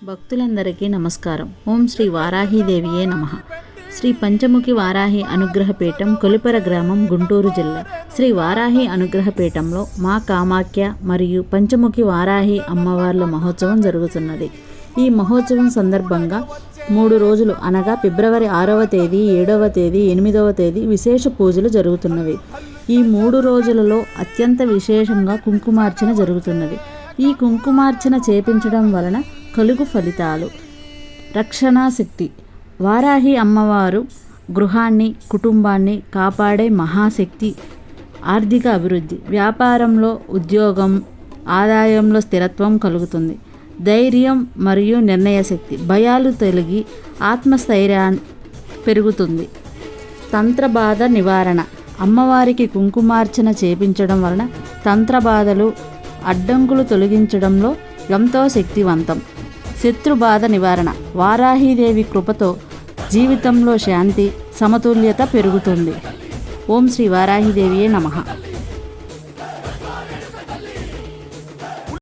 భక్తులందరికీ నమస్కారం. ఓం శ్రీ వారాహీదేవియే నమః. శ్రీ పంచముఖి వారాహి అనుగ్రహపీఠం, కొలిపర గ్రామం, గుంటూరు జిల్లా. శ్రీ వారాహి అనుగ్రహపీఠంలో మా కామాఖ్య మరియు పంచముఖి వారాహి అమ్మవార్ల మహోత్సవం జరుగుతున్నది. ఈ మహోత్సవం సందర్భంగా 3 రోజులు అనగా ఫిబ్రవరి 6వ తేదీ, 7వ తేదీ, 8వ తేదీ విశేష పూజలు జరుగుతున్నవి. ఈ 3 రోజులలో అత్యంత విశేషంగా కుంకుమార్చన జరుగుతున్నది. ఈ కుంకుమార్చన చేపించడం వలన కలుగు ఫలితాలు. రక్షణా శక్తి. వారాహి అమ్మవారు గృహాన్ని, కుటుంబాన్ని కాపాడే మహాశక్తి. ఆర్థిక అభివృద్ధి, వ్యాపారంలో, ఉద్యోగం, ఆదాయంలో స్థిరత్వం కలుగుతుంది. ధైర్యం మరియు నిర్ణయ శక్తి, భయాలు తొలగి ఆత్మస్థైర్యం పెరుగుతుంది. తంత్రబాధ నివారణ. అమ్మవారికి కుంకుమార్చన చేపించడం వలన తంత్రబాధలు, అడ్డంకులు తొలగించడంలో ఎంతో శక్తివంతం. శత్రుబాధ నివారణ. వారాహీదేవి కృపతో జీవితంలో శాంతి, సమతుల్యత పెరుగుతుంది. ఓం శ్రీ వారాహీదేవియే నమః.